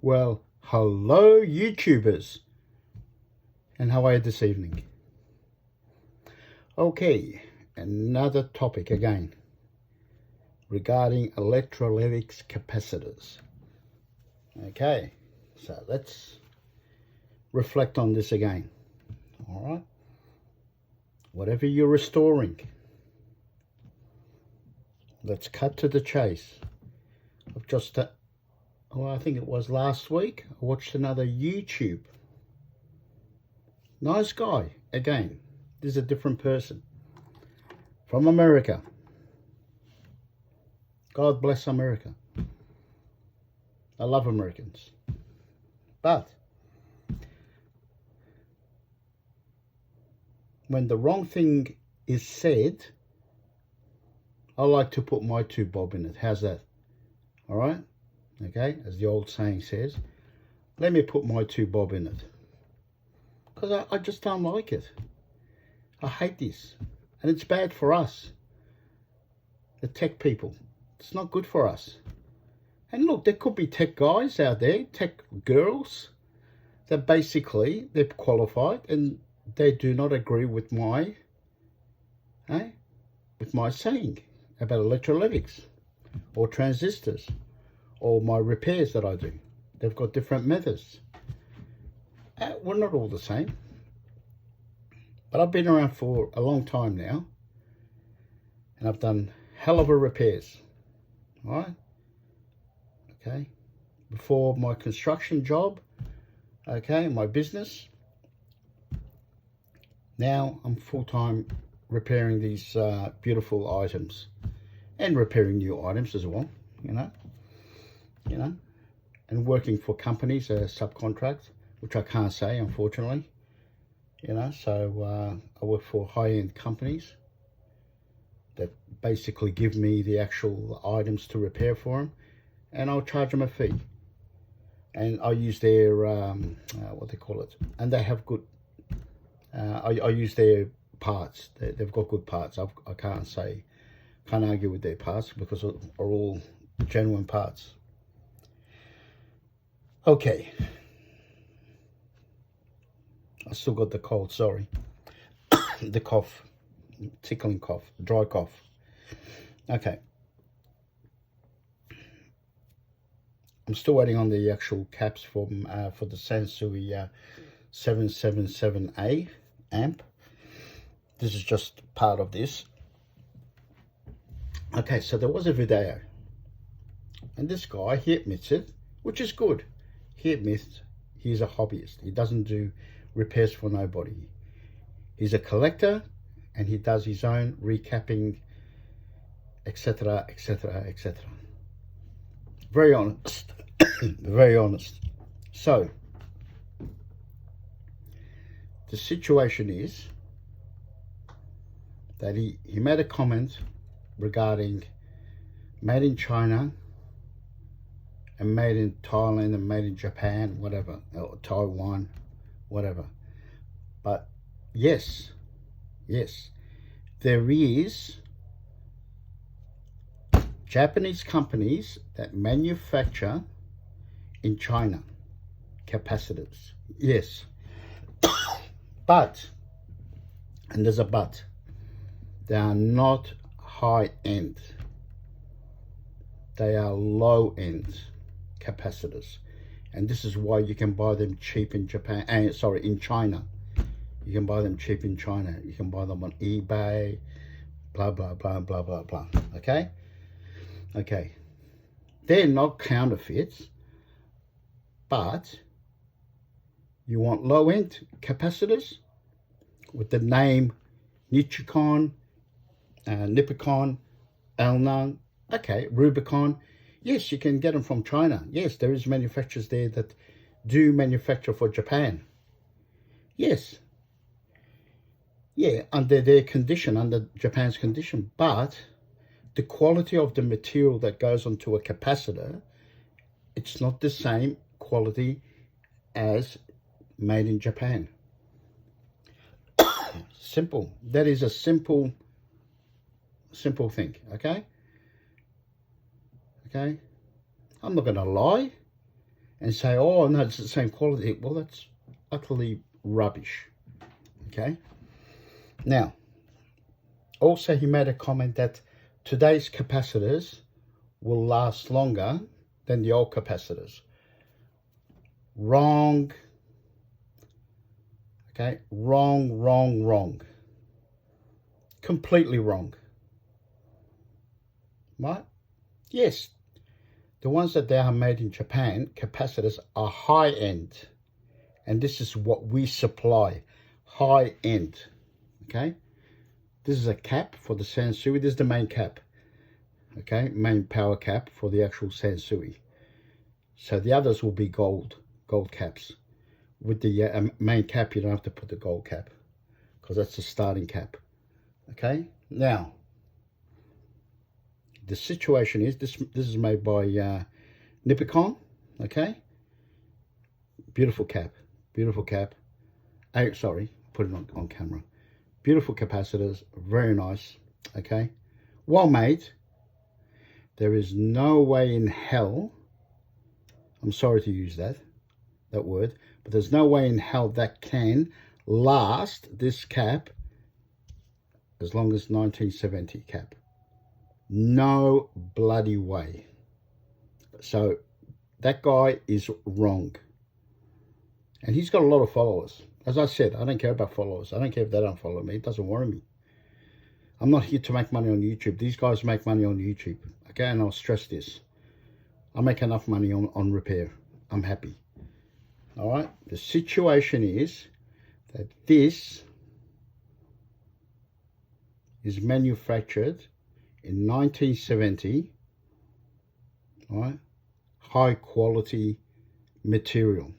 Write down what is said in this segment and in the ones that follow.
Well, hello YouTubers, and how are you this evening? Okay, another topic again regarding electrolytic capacitors. Okay, so let's reflect on this again. All right, whatever you're restoring, let's cut to the chase. I've just I think it was last week, I watched another YouTube. Nice guy, again, this is a different person from America. God bless America. I love Americans. But when the wrong thing is said, I like to put my 2 bob in it. How's that? All right? Okay, as the old saying says, let me put my 2 bob in it. Because I just don't like it. I hate this. And it's bad for us, the tech people. It's not good for us. And look, there could be tech guys out there, tech girls, that basically, they're qualified and they do not agree with my saying about electrolytics or transistors or my repairs that I do. They've got different methods. We're not all the same. But I've been around for a long time now, and I've done hell of a repairs. All right? Okay? Before my construction job, okay, my business, now I'm full-time repairing these beautiful items and repairing new items as well, you know, and working for companies, subcontract, which I can't say, unfortunately, so I work for high-end companies that basically give me the actual items to repair for them, and I'll charge them a fee, and I use their what they call it, and they have good I use their parts. They've got good parts. I can't argue with their parts because are all genuine parts. Okay, I still got the cold, sorry. The cough, tickling cough, dry cough. Okay. I'm still waiting on the actual caps for the Sansui 777A amp. This is just part of this. Okay, so there was a video, and this guy, he admits it, which is good. He admits he's a hobbyist. He doesn't do repairs for nobody. He's a collector, and he does his own recapping, etc, etc, etc. Very honest. Very honest. So the situation is that he made a comment regarding made in China and made in Thailand and made in Japan, whatever, or Taiwan, whatever. But yes, there is Japanese companies that manufacture in China capacitors. Yes. But, and there's a but, they are not high-end. They are low-end capacitors. And this is why you can buy them cheap in Japan, in China. You can buy them cheap in China. You can buy them on eBay, blah, blah, blah, blah, blah, blah. Okay? Okay. They're not counterfeits, but you want low-end capacitors with the name Nichicon, Nippicon, Elnang, okay, Rubicon. Yes, you can get them from China. Yes, there is manufacturers there that do manufacture for Japan. Yes. Yeah, under their condition, under Japan's condition. But the quality of the material that goes onto a capacitor, it's not the same quality as made in Japan. Simple. That is a simple thing, okay? Okay? I'm not going to lie. and say, oh, no, it's the same quality. Well, that's utterly rubbish, okay? Now, also he made a comment that today's capacitors will last longer than the old capacitors. Wrong. Okay, wrong. Completely wrong. Right? Yes, the ones that they are made in Japan, capacitors, are high-end. And this is what we supply, high-end. Okay? This is a cap for the Sansui. This is the main cap. Okay? Main power cap for the actual Sansui. So the others will be gold caps. With the main cap, you don't have to put the gold cap, because that's the starting cap. Okay, now the situation is this is made by Nippon. Okay, beautiful cap. Sorry, put it on camera. Beautiful capacitors, very nice. Okay, well made. There is no way in hell, I'm sorry to use that word, but there's no way in hell that can last, this cap, as long as 1970 cap. No bloody way. So that guy is wrong. And he's got a lot of followers. As I said, I don't care about followers. I don't care if they don't follow me. It doesn't worry me. I'm not here to make money on YouTube. These guys make money on YouTube. Okay, and I'll stress this. I make enough money on repair. I'm happy. All right, the situation is that this is manufactured in 1970, all right, high quality material.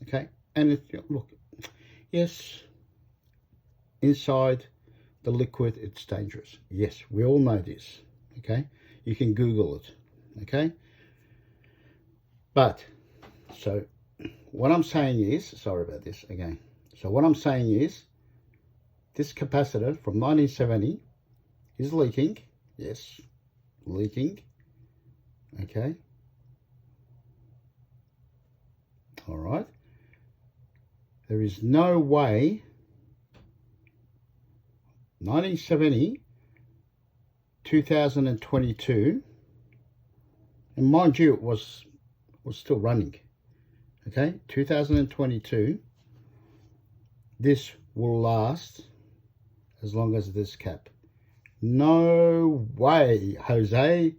Okay, and look, yes, inside the liquid, it's dangerous. Yes, we all know this. Okay, you can Google it. Okay, but so what I'm saying is, sorry about this again. So what I'm saying is, this capacitor from 1970 is leaking. Yes, leaking. Okay. All right. There is no way 1970, 2022, and mind you, it was still running. Okay, 2022, this will last as long as this cap. No way, Jose.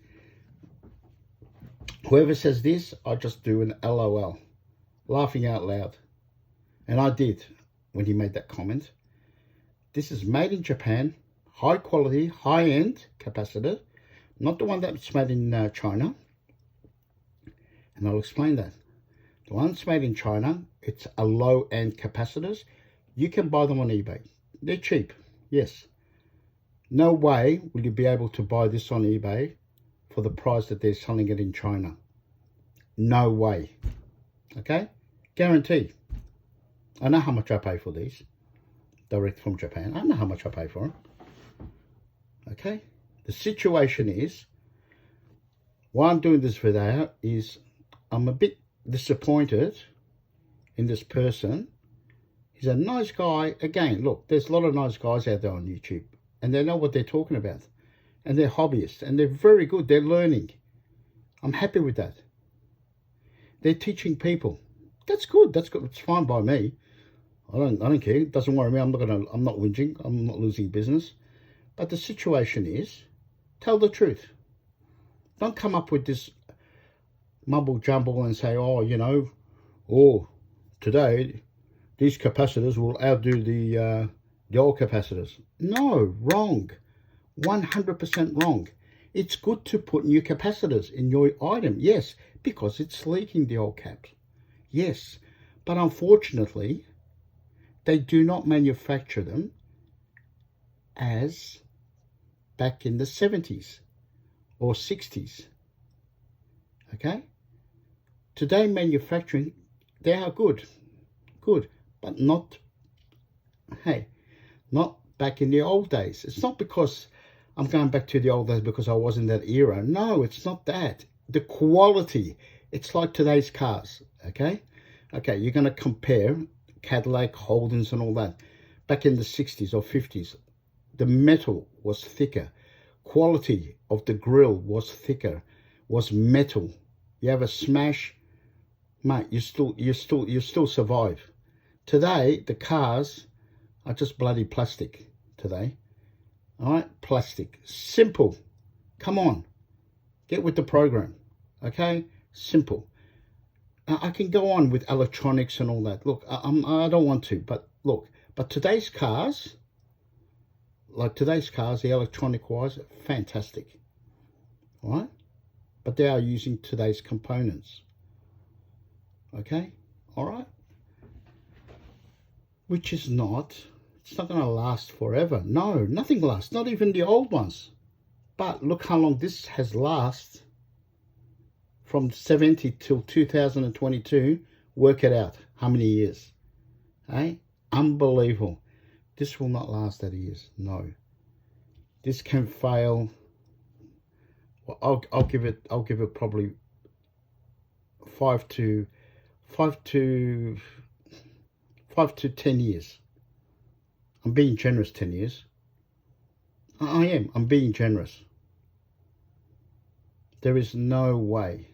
Whoever says this, I just do an LOL, laughing out loud. And I did when he made that comment. This is made in Japan, high quality, high-end capacitor, not the one that's made in China. And I'll explain that. The one that's made in China, it's a low-end capacitors. You can buy them on eBay. They're cheap, yes. No way will you be able to buy this on eBay for the price that they're selling it in China. No way. Okay? Guaranteed. I know how much I pay for these. Direct from Japan. I know how much I pay for them. Okay? The situation is, why I'm doing this video is I'm a bit disappointed in this person. He's a nice guy. Again, look, there's a lot of nice guys out there on YouTube, and they know what they're talking about, and they're hobbyists, and they're very good. They're learning. I'm happy with that. They're teaching people. That's good. That's good. It's fine by me. I don't care. It doesn't worry me. I'm not whinging. I'm not losing business. But the situation is, tell the truth. Don't come up with this mumble jumble and say, oh, you know, oh, today these capacitors will outdo the old capacitors. No, wrong. 100% wrong. It's good to put new capacitors in your item, yes, because it's leaking the old caps. Yes, but unfortunately, they do not manufacture them as back in the 70s or 60s. Okay? Today manufacturing, they are good, but not, hey, not back in the old days. It's not because I'm going back to the old days because I was in that era. No, it's not that. The quality It's like today's cars, okay? Okay, you're going to compare Cadillac, Holdens and all that. Back in the 60s or 50s, the metal was thicker. Quality of the grill was thicker, was metal. You have a smash, mate, you still survive. Today, the cars are just bloody plastic today. All right, plastic. Simple. Come on. Get with the program. Okay? Simple. I can go on with electronics and all that. Look, I don't want to, but look. But today's cars, like today's cars, the electronic-wise, fantastic. All right? But they are using today's components. Okay? All right? Which is not, it's not going to last forever. No, nothing lasts. Not even the old ones. But look how long this has lasted. From 70 till 2022, work it out. How many years? Eh? Unbelievable. This will not last that years. No. This can fail. Well, I'll give it probably 5 to 10 years. I'm being generous. 10 years. I am. I'm being generous. There is no way.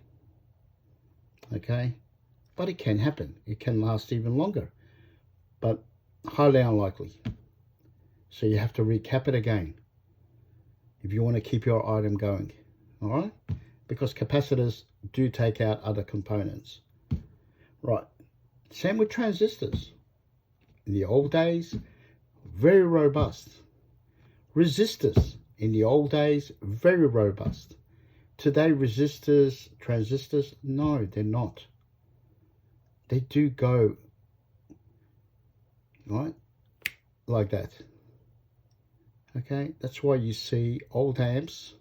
Okay, but it can happen. It can last even longer, but highly unlikely. So you have to recap it again if you want to keep your item going. All right, because capacitors do take out other components. Right, same with transistors. In the old days, very robust. Resistors in the old days, very robust. Today, resistors, transistors, no, they're not. They do go, right, like that. Okay, that's why you see old amps,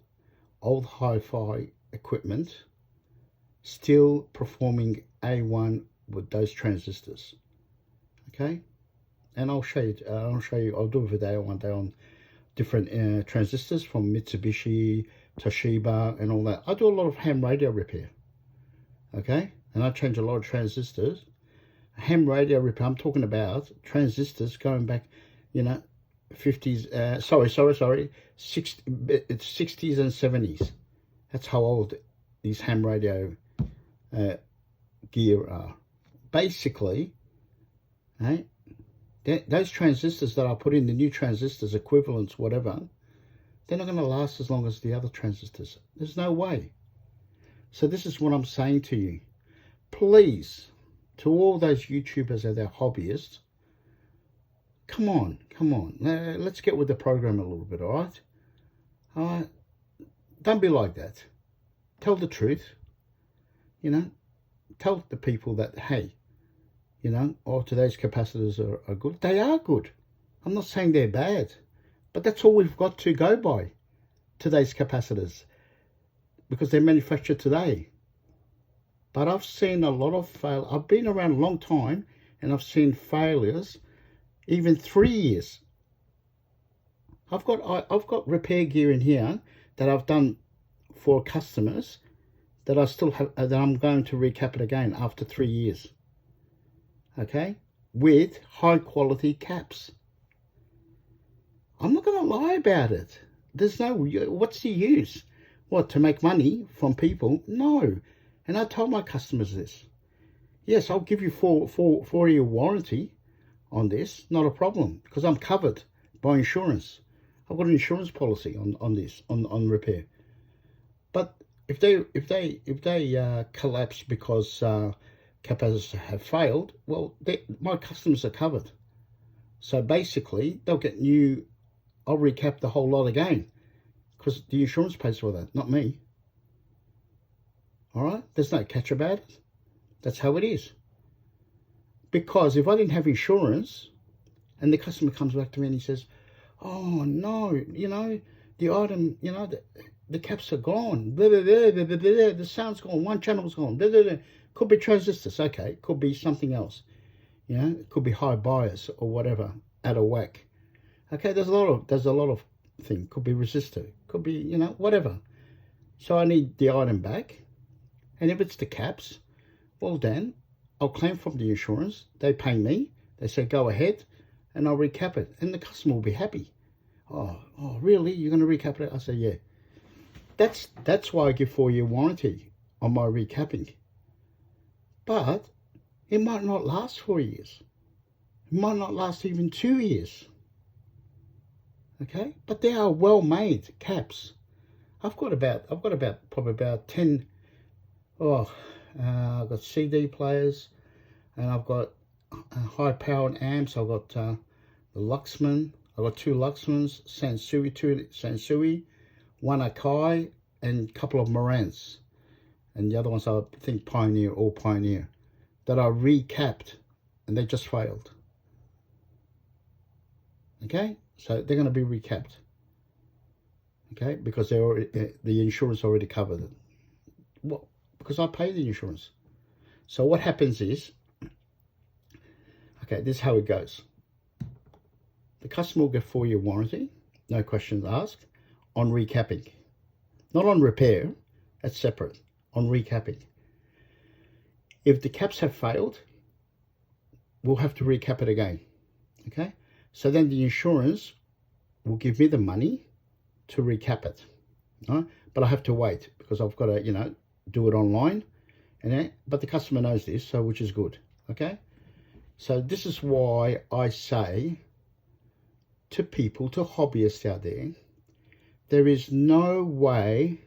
old hi-fi equipment still performing A1 with those transistors. Okay, and I'll show you. I'll do a video one day on different transistors from Mitsubishi, Toshiba and all that. I do a lot of ham radio repair, okay, and I change a lot of transistors. Ham radio repair, I'm talking about transistors going back, you know, 50s, sorry, 60s and 70s. That's how old these ham radio gear are. Basically, right, those transistors that I put in, the new transistors, equivalents, whatever, they're not going to last as long as the other transistors. There's no way. So this is what I'm saying to you. Please, to all those YouTubers and their hobbyists, come on. Let's get with the program a little bit, all right? All right? Don't be like that. Tell the truth. You know, tell the people that, hey, you know, oh, today's capacitors are good. They are good. I'm not saying they're bad. But that's all we've got to go by, today's capacitors, because they're manufactured today. But I've seen a lot of fail. I've been around a long time, and I've seen failures, even 3 years. I've got repair gear in here that I've done for customers that I still have, that I'm going to recap it again after 3 years. Okay, with high quality caps. I'm not going to lie about it. There's no, what's the use? What, to make money from people? No. And I told my customers this. Yes, I'll give you 4-year warranty on this. Not a problem, because I'm covered by insurance. I've got an insurance policy on this, on repair. But if they collapse because capacitors have failed, well, my customers are covered. So basically, they'll get new. I'll recap the whole lot again, because the insurance pays for that, not me. All right? There's no catch about it. That's how it is. Because if I didn't have insurance, and the customer comes back to me and he says, oh, no, you know, the item, you know, the caps are gone. Blah, blah, blah, blah, blah, blah, the sound's gone. One channel's gone. Blah, blah, blah. Could be transistors. Okay. It could be something else. You know, it could be high bias or whatever, out of whack. Okay, there's a lot of things. Could be resistor, could be, you know, whatever. So I need the item back. And if it's the caps, well then, I'll claim from the insurance. They pay me. They say, go ahead, and I'll recap it. And the customer will be happy. Oh, really? You're going to recap it? I say, yeah. That's why I give 4-year warranty on my recapping. But it might not last 4 years. It might not last even 2 years. Okay? But they are well-made caps. I've got probably about 10. I've got CD players, and I've got high-powered amps. I've got the Luxman. I've got 2 Luxmans, two Sansui, 1 Akai, and a couple of Marantz. And the other ones are, I think, Pioneer, that are recapped, and they just failed. Okay? So they're going to be recapped. Okay? Because the insurance already covered it. Well, because I pay the insurance. So what happens is, okay, this is how it goes. The customer will get 4-year warranty, no questions asked, on recapping. Not on repair, that's separate, on recapping. If the caps have failed, we'll have to recap it again, okay? So then the insurance will give me the money to recap it, right? But I have to wait because I've got to, do it online, but the customer knows this, so which is good, okay? So this is why I say to people, to hobbyists out there is no way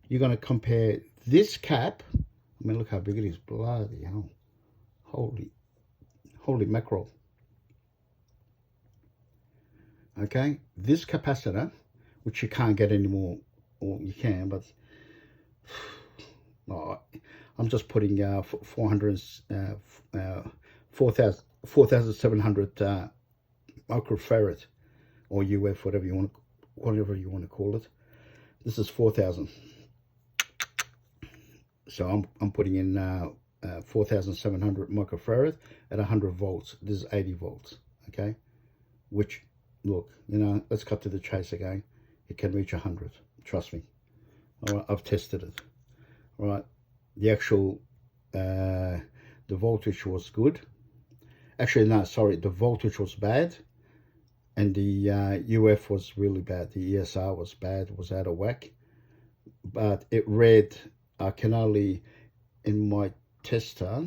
you're going to compare this cap. I mean, look how big it is. Bloody hell. Holy mackerel. Okay, this capacitor, which you can't get anymore, or you can, but I'm just putting 4,700 microfarad or UF, whatever you want to call it. This is 4,000. So I'm putting in 4,700 microfarad at 100 volts. This is 80 volts. Okay, which, look, let's cut to the chase again. It can reach 100. Trust me. All right, I've tested it. All right, the actual the voltage was good. Actually, no, sorry, the voltage was bad, and the UF was really bad. The ESR was bad, was out of whack. But it read, I can only, in my tester,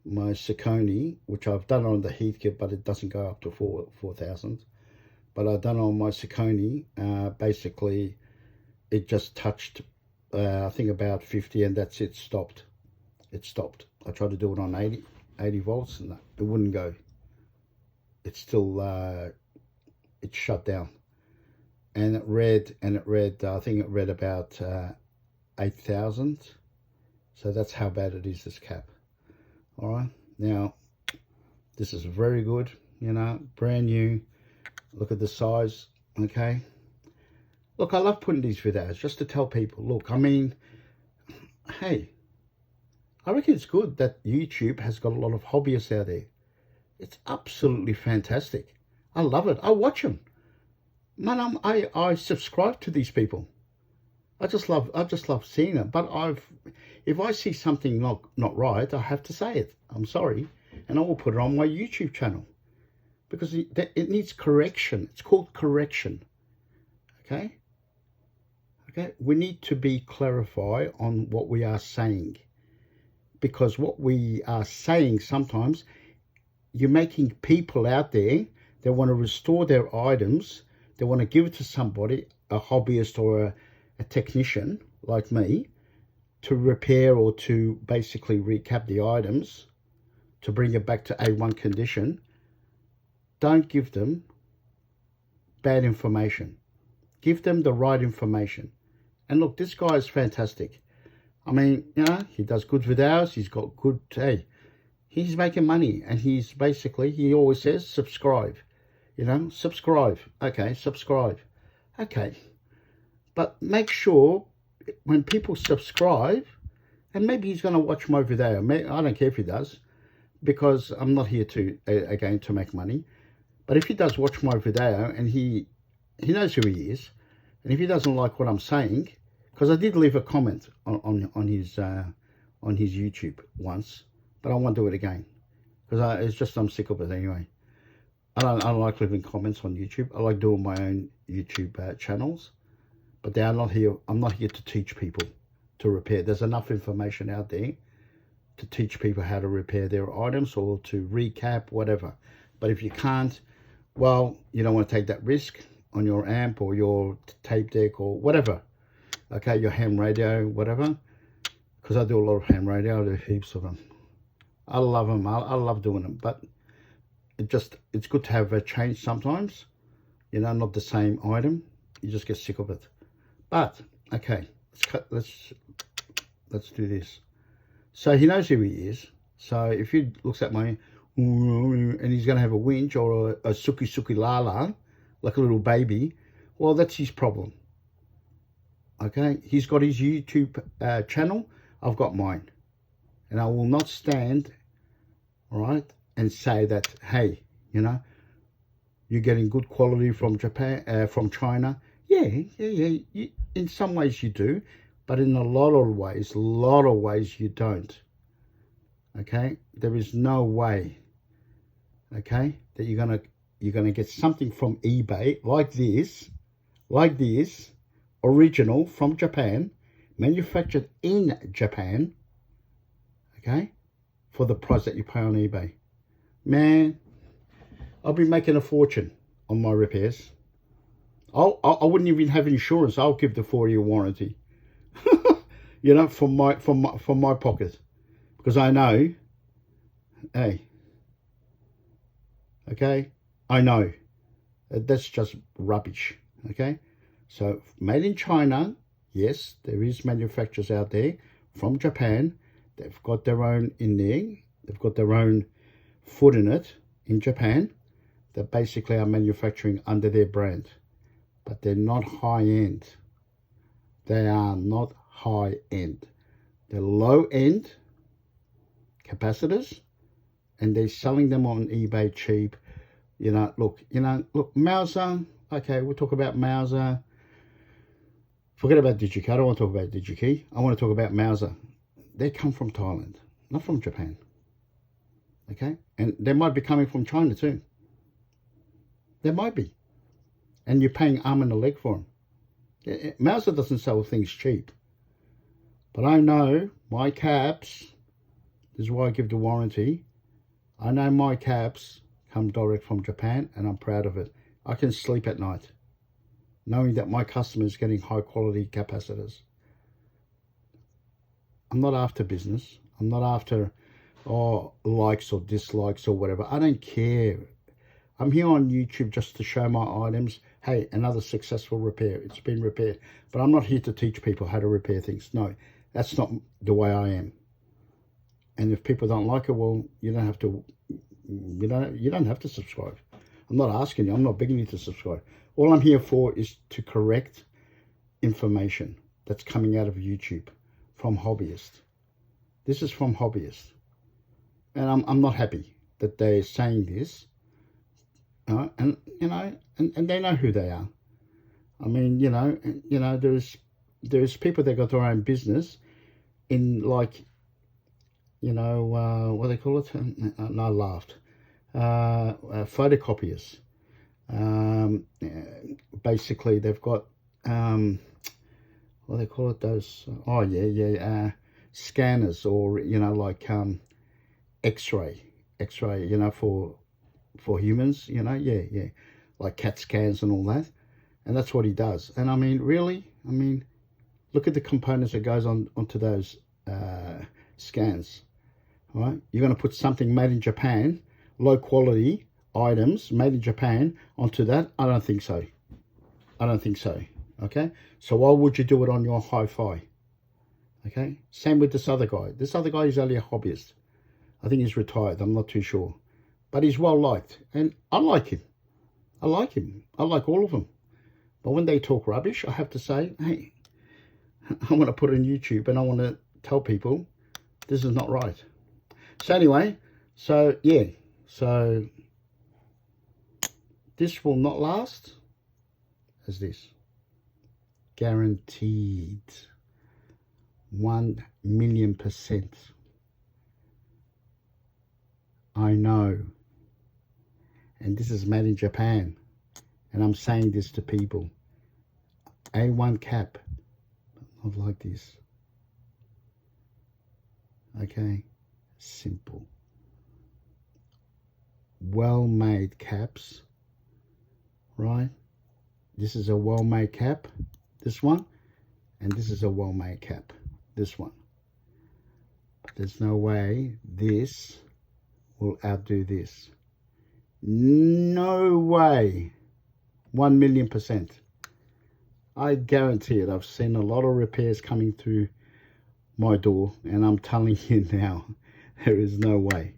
my Saucony, which I've done on the heat kit, but it doesn't go up to 4,000. But I've done on my Saucony, basically, it just touched, I think about 50, and that's it, stopped. It stopped. I tried to do it on 80 volts, and it wouldn't go. It's still, it's shut down. And it read, I think it read about 8,000. So that's how bad it is, this cap. All right. Now, this is very good, brand new. Look at the size, okay? Look, I love putting these videos just to tell people, look, I mean, hey, I reckon it's good that YouTube has got a lot of hobbyists out there. It's absolutely fantastic. I love it. I watch them. Man, I subscribe to these people. I just love seeing it. But if I see something not right, I have to say it. I'm sorry, and I will put it on my YouTube channel because it needs correction. It's called correction. Okay. Okay. We need to be clarified on what we are saying, because what we are saying sometimes, you're making people out there, they want to restore their items, they want to give it to somebody, a hobbyist or a technician like me, to repair or to basically recap the items, to bring it back to A1 condition. Don't give them bad information. Give them the right information. And look, this guy is fantastic. I mean, he does good videos. He's got good, hey, he's making money. And he's basically, he always says, subscribe. Subscribe. Okay, subscribe. Okay. But make sure when people subscribe, and maybe he's going to watch my video. I don't care if he does, because I'm not here to, again, to make money. But if he does watch my video and he knows who he is, and if he doesn't like what I'm saying, because I did leave a comment on his YouTube once, but I won't do it again because it's just I'm sick of it anyway. I don't like leaving comments on YouTube. I like doing my own YouTube channels, but they are not here. I'm not here to teach people to repair. There's enough information out there to teach people how to repair their items or to recap, whatever. But if you can't, well, you don't want to take that risk on your amp or your tape deck or whatever. Okay, your ham radio, whatever. Because I do a lot of ham radio. I do heaps of them. I love them. I love doing them. But it's good to have a change sometimes. You know, not the same item. You just get sick of it. But okay, let's do this. So he knows who he is. So if he looks at my and he's going to have a winch or a suki lala, like a little baby, well, that's his problem. Okay, he's got his YouTube channel. I've got mine, and I will not stand, all right, and say that, hey, you know, you're getting good quality from Japan, from China. Yeah. In some ways you do, but in a lot of ways you don't. Okay, there is no way, okay, that you're gonna get something from eBay like this, original from Japan, manufactured in Japan, okay, for the price that you pay on eBay. Man, I'll be making a fortune on my repairs. I wouldn't even have insurance. I'll give the 4-year warranty, you know, from my pocket, because I know, hey, okay, I know that's just rubbish. Okay, so made in China. Yes, there is manufacturers out there from Japan. They've got their own in there. They've got their own foot in it in Japan. They basically are manufacturing under their brand. But they're not high-end. They are not high-end. They're low-end capacitors, and they're selling them on eBay cheap. You know, look, Mauser. Okay, we'll talk about Mauser. Forget about DigiKey. I don't want to talk about DigiKey. I want to talk about Mauser. They come from Thailand, not from Japan. Okay, and they might be coming from China too. They might be. And you're paying arm and a leg for them. Mauser doesn't sell things cheap. But I know my caps, this is why I give the warranty. I know my caps come direct from Japan, and I'm proud of it. I can sleep at night knowing that my customer is getting high quality capacitors. I'm not after business. I'm not after likes or dislikes or whatever. I don't care. I'm here on YouTube just to show my items. Hey, another successful repair. It's been repaired. But I'm not here to teach people how to repair things. No, that's not the way I am. And if people don't like it, well, you don't have to. You don't have to subscribe. I'm not asking you. I'm not begging you to subscribe. All I'm here for is to correct information that's coming out of YouTube from hobbyists. This is from hobbyists, and I'm not happy that they're saying this. And they know who they are. I mean, there's people that got their own business in, like, what do they call it? No, I laughed. Photocopiers. Basically, they've got what do they call it? Those scanners, or like X-ray. For humans, like CAT scans and all that. And that's what he does. And I mean, really, look at the components that goes onto those scans, right? You're going to put something made in Japan, low quality items made in Japan onto that? I don't think so. Okay, so why would you do it on your hi-fi? Okay, same with this other guy. This other guy is only a hobbyist. I think he's retired. I'm not too sure. But he's well liked, and I like him. I like all of them. But when they talk rubbish, I have to say, hey, I want to put it on YouTube, and I want to tell people this is not right. So anyway, so this will not last as this. Guaranteed. 1,000,000%. I know. And this is made in Japan. And I'm saying this to people. A1 cap. Not like this. Okay. Simple. Well-made caps. Right? This is a well-made cap. This one. And this is a well-made cap. This one. But there's no way this will outdo this. No way. 1,000,000%. I guarantee it. I've seen a lot of repairs coming through my door, and I'm telling you now, there is no way.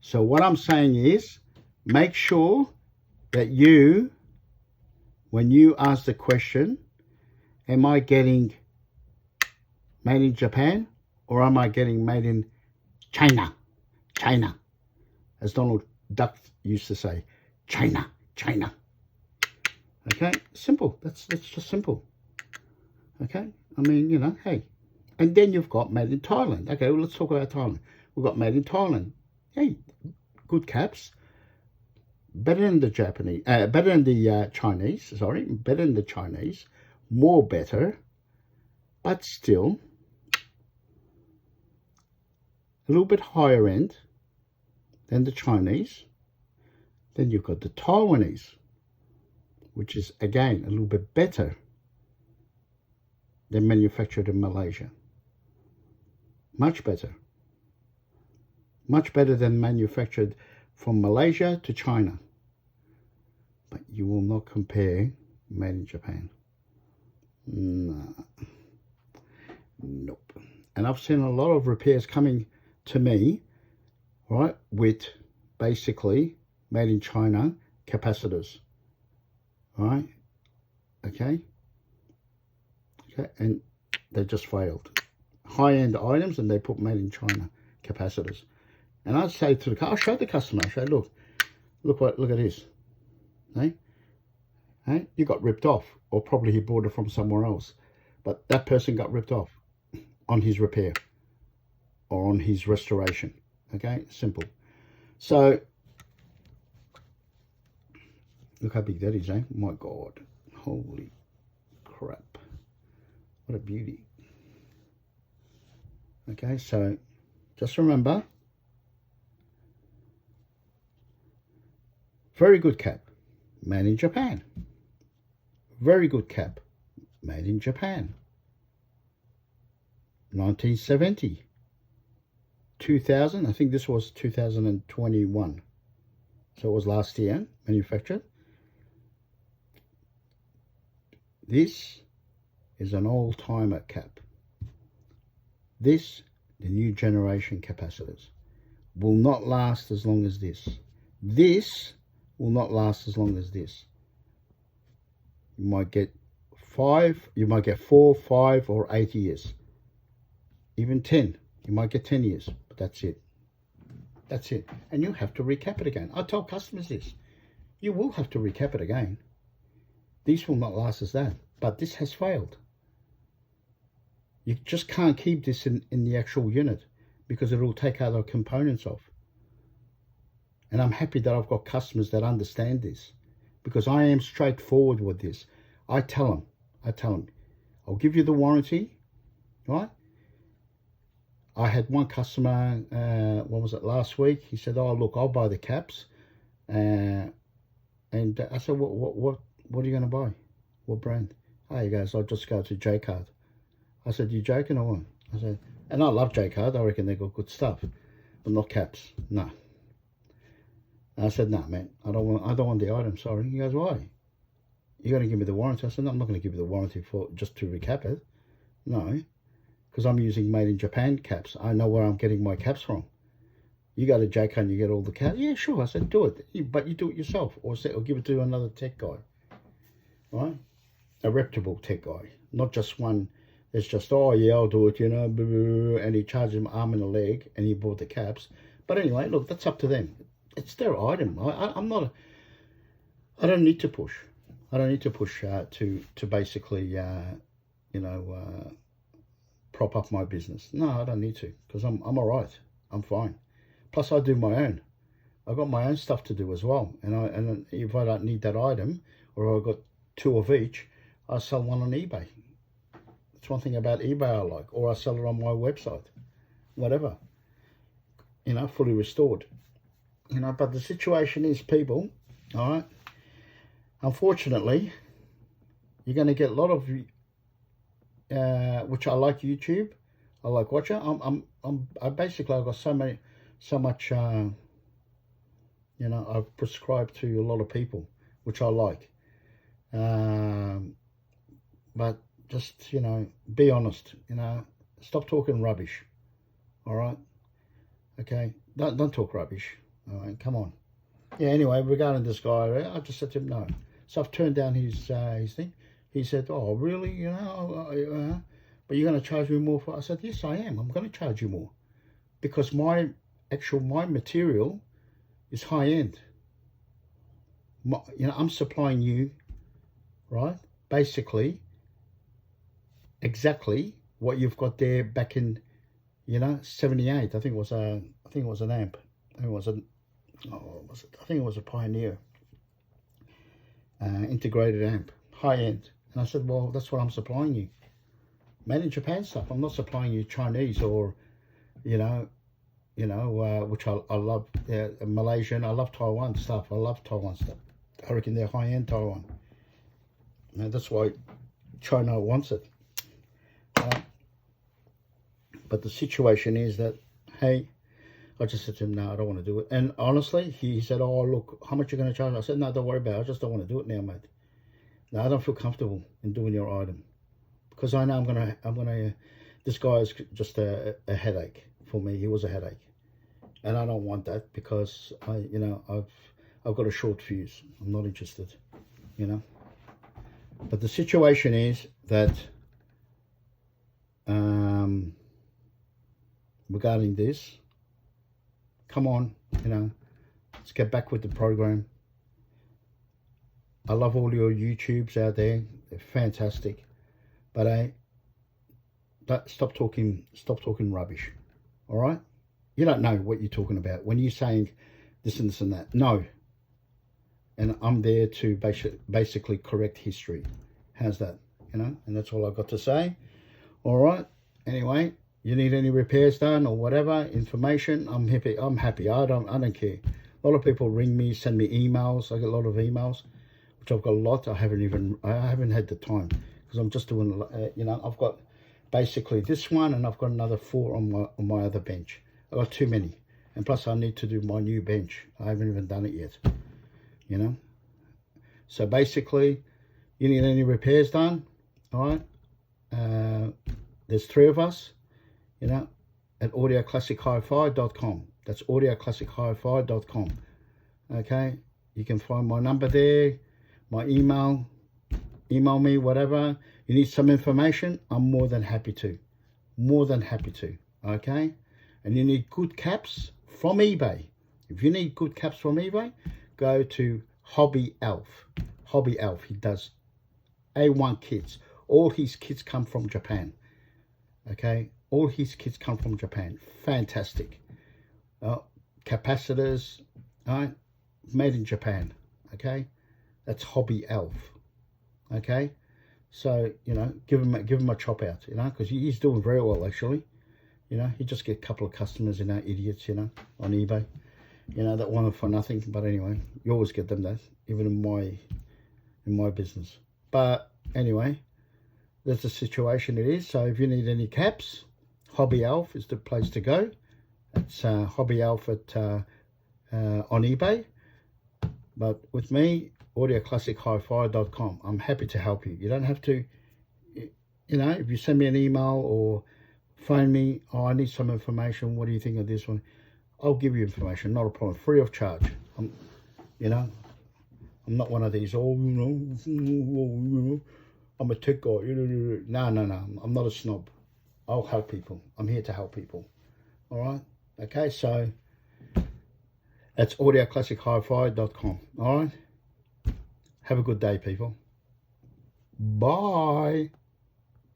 So what I'm saying is, make sure that you, when you ask the question, am I getting made in Japan or am I getting made in China? China. As Donald Duck used to say, China, China. Okay, simple. That's just simple. Okay, I mean, you know, hey. And then you've got made in Thailand. Okay, well, let's talk about Thailand. We've got made in Thailand. Hey, good caps. Better than the Japanese, better than the Chinese, sorry. Better than the Chinese. More better. But still, a little bit higher end than the Chinese. Then you've got the Taiwanese, which is, again, a little bit better than manufactured in Malaysia. Much better. Much better than manufactured from Malaysia to China. But you will not compare made in Japan. No. Nope. And I've seen a lot of repairs coming to me, right, with basically made in China capacitors. Right? Okay? Okay, and they just failed. High-end items, and they put made in China capacitors. And I'd say to the car, I'll show the customer, I say, look at this. Hey? Hey? You got ripped off, or probably he bought it from somewhere else. But that person got ripped off on his repair or on his restoration. Okay? Simple. So, look how big that is, eh? My God. Holy crap. What a beauty. Okay, so just remember, very good cap, made in Japan. Very good cap, made in Japan. 1970. 2000, I think this was 2021. So it was last year, manufactured. This is an old-timer cap. This, the new generation capacitors, will not last as long as this. This will not last as long as this. You might get 4, 5, or 8 years. Even 10. You might get 10 years, but that's it. That's it. And you have to recap it again. I tell customers this. You will have to recap it again. These will not last as that. But this has failed. You just can't keep this in the actual unit because it will take other components off. And I'm happy that I've got customers that understand this because I am straightforward with this. I tell them, I'll give you the warranty, right? I had one customer, what was it, last week? He said, oh, look, I'll buy the caps. And I said, what are you going to buy? What brand? Oh, he goes, I'll just go to J-Card. I said, you joking or what? I said, and I love J-Card. I reckon they got good stuff, but not caps. No. And I said, no, man, I don't want the item. Sorry. He goes, why? You're going to give me the warranty? I said, no, I'm not going to give you the warranty for just to recap it. No, because I'm using made in Japan caps. I know where I'm getting my caps from. You go to J-Card and you get all the caps. Yeah, sure. I said, do it, but you do it yourself, or give it to another tech guy, right? A reputable tech guy, not just one. It's just, oh yeah, I'll do it, you know, and he charged him arm and a leg, and he bought the caps. But anyway, look, that's up to them. It's their item. I'm not. I don't need to push. I don't need to push to basically, you know, prop up my business. No, I don't need to, because I'm all right. I'm fine. Plus, I do my own. I've got my own stuff to do as well. And if I don't need that item, or I've got 2 of each, I sell one on eBay. That's one thing about eBay I like. Or I sell it on my website. Whatever. You know, fully restored. You know, but the situation is, people, all right, unfortunately, you're going to get a lot of, which I like YouTube. I like watching. I basically, I've got so much, you know, I've prescribed to a lot of people, which I like. But just, you know, be honest, you know, stop talking rubbish. All right. Okay. Don't talk rubbish. All right. Come on. Yeah. Anyway, regarding this guy, I just said to him, no. So I've turned down his thing. He said, oh, really? You know, but you're going to charge me more for it? I said, yes, I am. I'm going to charge you more because my material is high end. You know, I'm supplying you, right? Basically, exactly what you've got there back in, you know, 78. I think it was an amp. I think it was a Pioneer integrated amp, high end. And I said, well, that's what I'm supplying you. Made in Japan stuff. I'm not supplying you Chinese or, you know, which I love, Malaysian. I love Taiwan stuff. I love Taiwan stuff. I reckon they're high end Taiwan. And that's why China wants it. But the situation is that, hey, I just said to him, no, I don't want to do it. And honestly, he said, oh, look, how much are you going to charge? I said, no, don't worry about it. I just don't want to do it now, mate. No, I don't feel comfortable in doing your item. Because I know I'm gonna, this guy is just a headache for me. He was a headache. And I don't want that because you know, I've got a short fuse. I'm not interested, you know. But the situation is that, regarding this, come on, you know, let's get back with the program. I love all your YouTubes out there. They're fantastic. But stop talking rubbish. All right? You don't know what you're talking about when you're saying this and this and that. No. And I'm there to basically correct history. How's that? You know? And that's all I've got to say. All right? Anyway, you need any repairs done or whatever, information, I'm happy. I don't care. A lot of people ring me, send me emails. I get a lot of emails, which I've got a lot. I haven't had the time because I'm just doing, you know, I've got basically this one and I've got another 4 on my other bench. I've got too many. And plus I need to do my new bench. I haven't even done it yet, you know. So basically, you need any repairs done, all right? There's 3 of us, you know, at audioclassichifi.com. That's audioclassichifi.com. Okay, you can find my number there, my email me, whatever. You need some information, I'm more than happy to. Okay? And you need good caps from eBay. If you need good caps from eBay, go to Hobby Elf. Hobby Elf, he does A1 kits. All his kits come from Japan. Okay? All his kits come from Japan. Fantastic. Capacitors, right? Made in Japan. Okay? That's Hobby Elf. Okay? So, you know, give him a chop out, you know, because he's doing very well, actually. You know, he just get a couple of customers, you know, idiots, you know, on eBay, you know, that want it for nothing. But anyway, you always get them that, even in my business. But anyway, that's the situation it is. So if you need any caps, Hobby Elf is the place to go. It's Hobby Elf at on eBay. But with me, audioclassichifi.com. I'm happy to help you. You don't have to, you know, if you send me an email or phone me, oh, I need some information, what do you think of this one? I'll give you information, not a problem, free of charge. You know, I'm not one of these, oh, you know, I'm a tech guy. No, I'm not a snob. I'll help people. I'm here to help people. All right? Okay, so that's audioclassichifi.com. All right? Have a good day, people. Bye.